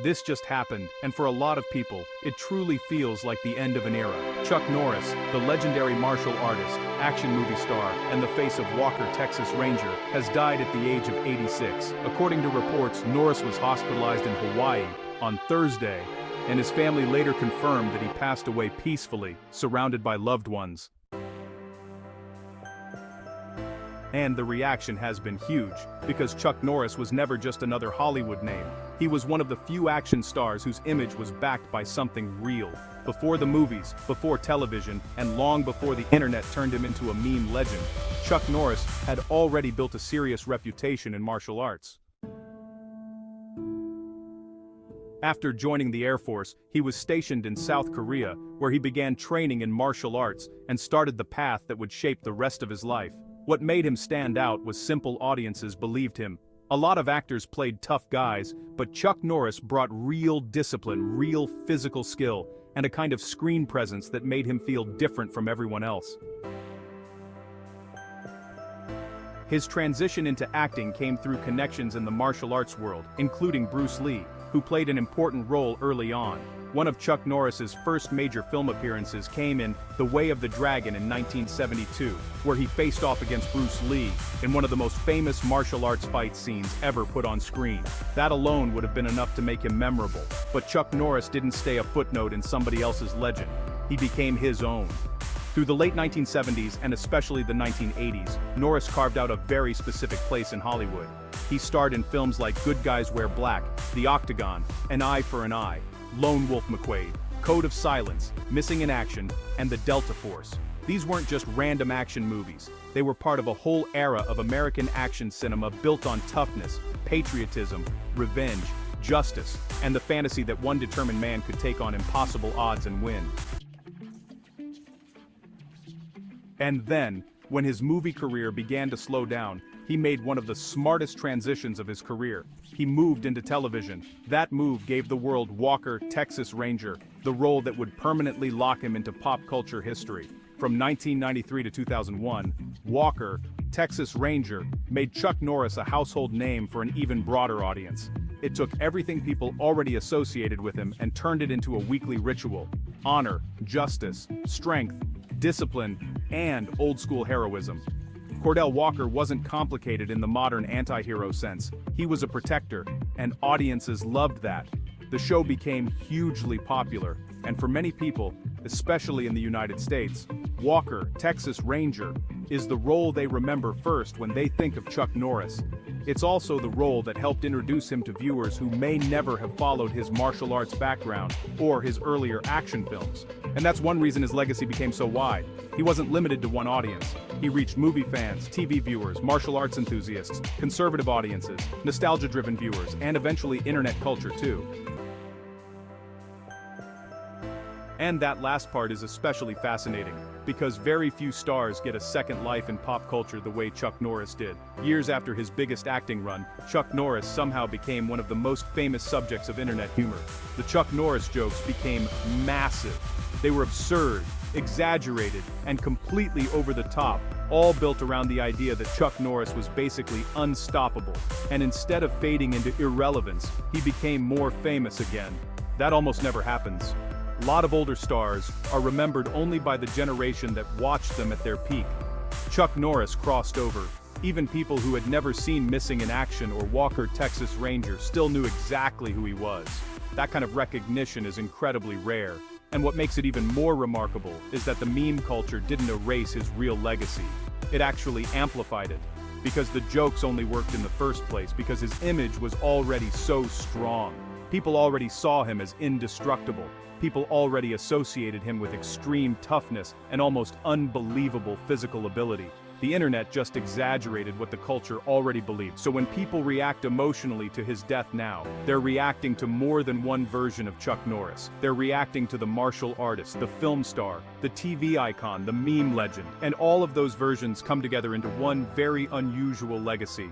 This just happened, and for a lot of people, it truly feels like the end of an era. Chuck Norris, the legendary martial artist, action movie star, and the face of Walker, Texas Ranger, has died at the age of 86. According to reports, Norris was hospitalized in Hawaii on Thursday, and his family later confirmed that he passed away peacefully, surrounded by loved ones. And the reaction has been huge, because Chuck Norris was never just another Hollywood name. He was one of the few action stars whose image was backed by something real. Before the movies, before television, and long before the internet turned him into a meme legend, Chuck Norris had already built a serious reputation in martial arts. After joining the Air Force, he was stationed in South Korea, where he began training in martial arts and started the path that would shape the rest of his life. What made him stand out was simple audiences believed him. A lot of actors played tough guys, but Chuck Norris brought real discipline, real physical skill, and a kind of screen presence that made him feel different from everyone else. His transition into acting came through connections in the martial arts world, including Bruce Lee, who played an important role early on. One of Chuck Norris's first major film appearances came in The Way of the Dragon in 1972, where he faced off against Bruce Lee in one of the most famous martial arts fight scenes ever put on screen. That alone would have been enough to make him memorable, but Chuck Norris didn't stay a footnote in somebody else's legend. He became his own. Through the late 1970s and especially the 1980s, Norris carved out a very specific place in Hollywood. He starred in films like Good Guys Wear Black, The Octagon, An Eye for an Eye, Lone Wolf McQuade, Code of Silence, Missing in Action, and The Delta Force. These weren't just random action movies. They were part of a whole era of American action cinema built on toughness, patriotism, revenge, justice, and the fantasy that one determined man could take on impossible odds and win. And then, when his movie career began to slow down, he made one of the smartest transitions of his career. He moved into television. That move gave the world Walker, Texas Ranger, the role that would permanently lock him into pop culture history. From 1993 to 2001, Walker, Texas Ranger, made Chuck Norris a household name for an even broader audience. It took everything people already associated with him and turned it into a weekly ritual. Honor, justice, strength, discipline, and old-school heroism. Cordell Walker wasn't complicated in the modern anti-hero sense. He was a protector, and audiences loved that. The show became hugely popular, and for many people, especially in the United States, Walker, Texas Ranger, is the role they remember first when they think of Chuck Norris. It's also the role that helped introduce him to viewers who may never have followed his martial arts background or his earlier action films. And that's one reason his legacy became so wide. He wasn't limited to one audience. He reached movie fans, TV viewers, martial arts enthusiasts, conservative audiences, nostalgia-driven viewers, and eventually internet culture too. And that last part is especially fascinating, because very few stars get a second life in pop culture the way Chuck Norris did. Years after his biggest acting run, Chuck Norris somehow became one of the most famous subjects of internet humor. The Chuck Norris jokes became massive. They were absurd, exaggerated, and completely over the top, all built around the idea that Chuck Norris was basically unstoppable, and instead of fading into irrelevance, he became more famous again. That almost never happens. A lot of older stars are remembered only by the generation that watched them at their peak. Chuck Norris crossed over. Even people who had never seen Missing in Action or Walker, Texas Ranger still knew exactly who he was. That kind of recognition is incredibly rare. And what makes it even more remarkable is that the meme culture didn't erase his real legacy. It actually amplified it. Because the jokes only worked in the first place, because his image was already so strong. People already saw him as indestructible. People already associated him with extreme toughness and almost unbelievable physical ability. The internet just exaggerated what the culture already believed. So when people react emotionally to his death now, they're reacting to more than one version of Chuck Norris. They're reacting to the martial artist, the film star, the TV icon, the meme legend, and all of those versions come together into one very unusual legacy.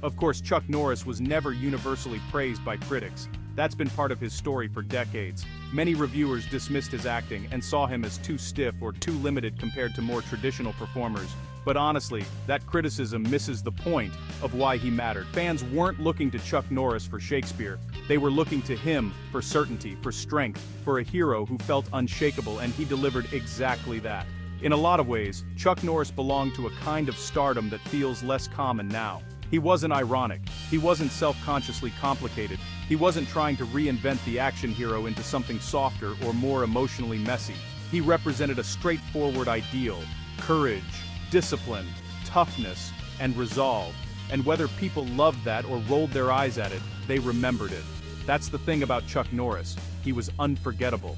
Of course, Chuck Norris was never universally praised by critics. That's been part of his story for decades. Many reviewers dismissed his acting and saw him as too stiff or too limited compared to more traditional performers. But honestly, that criticism misses the point of why he mattered. Fans weren't looking to Chuck Norris for Shakespeare. They were looking to him for certainty, for strength, for a hero who felt unshakable, and he delivered exactly that. In a lot of ways, Chuck Norris belonged to a kind of stardom that feels less common now. He wasn't ironic. He wasn't self-consciously complicated. He wasn't trying to reinvent the action hero into something softer or more emotionally messy. He represented a straightforward ideal: courage, discipline, toughness, and resolve. And whether people loved that or rolled their eyes at it, they remembered it. That's the thing about Chuck Norris. He was unforgettable.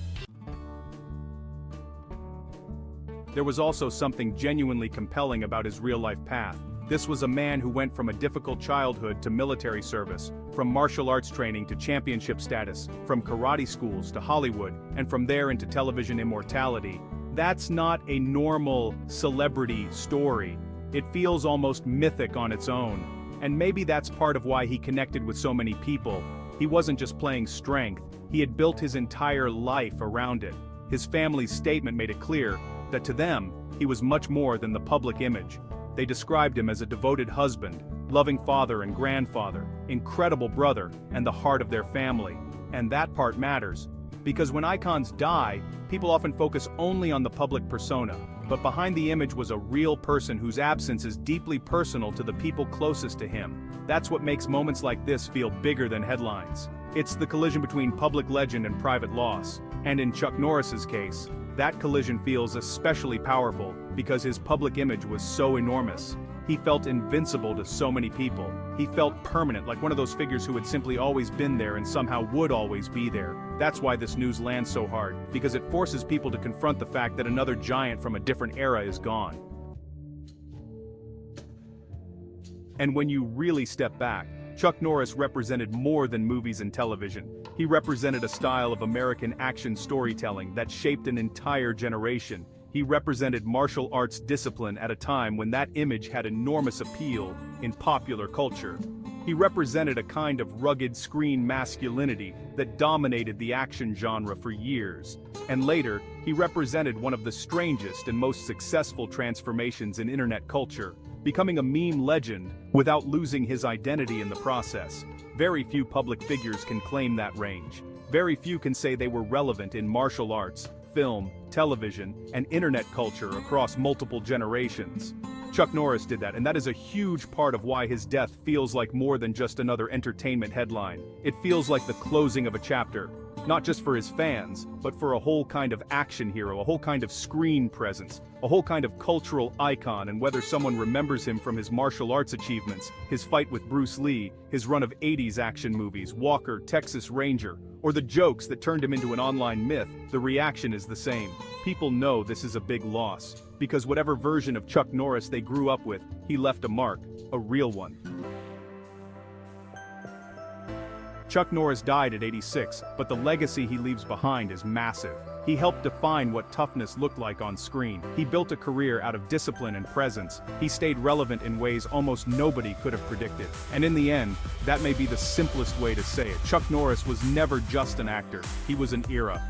There was also something genuinely compelling about his real-life path. This was a man who went from a difficult childhood to military service, from martial arts training to championship status, from karate schools to Hollywood, and from there into television immortality. That's not a normal celebrity story. It feels almost mythic on its own. And maybe that's part of why he connected with so many people. He wasn't just playing strength, he had built his entire life around it. His family's statement made it clear that to them, he was much more than the public image. They described him as a devoted husband, loving father and grandfather, incredible brother, and the heart of their family. And that part matters. Because when icons die, people often focus only on the public persona. But behind the image was a real person whose absence is deeply personal to the people closest to him. That's what makes moments like this feel bigger than headlines. It's the collision between public legend and private loss. And in Chuck Norris's case, that collision feels especially powerful because his public image was so enormous. He felt invincible to so many people. He felt permanent, like one of those figures who had simply always been there and somehow would always be there. That's why this news lands so hard, because it forces people to confront the fact that another giant from a different era is gone. And when you really step back, Chuck Norris represented more than movies and television. He represented a style of American action storytelling that shaped an entire generation. He represented martial arts discipline at a time when that image had enormous appeal in popular culture. He represented a kind of rugged screen masculinity that dominated the action genre for years. And later, he represented one of the strangest and most successful transformations in internet culture, becoming a meme legend without losing his identity in the process. Very few public figures can claim that range. Very few can say they were relevant in martial arts, film, television, and internet culture across multiple generations. Chuck Norris did that, and that is a huge part of why his death feels like more than just another entertainment headline. It feels like the closing of a chapter, not just for his fans, but for a whole kind of action hero, a whole kind of screen presence, a whole kind of cultural icon. And whether someone remembers him from his martial arts achievements, his fight with Bruce Lee, his run of 80s action movies, Walker, Texas Ranger, or the jokes that turned him into an online myth, the reaction is the same. People know this is a big loss, because whatever version of Chuck Norris they grew up with, he left a mark, a real one. Chuck Norris died at 86, but the legacy he leaves behind is massive. He helped define what toughness looked like on screen. He built a career out of discipline and presence. He stayed relevant in ways almost nobody could have predicted. And in the end, that may be the simplest way to say it. Chuck Norris was never just an actor. He was an era.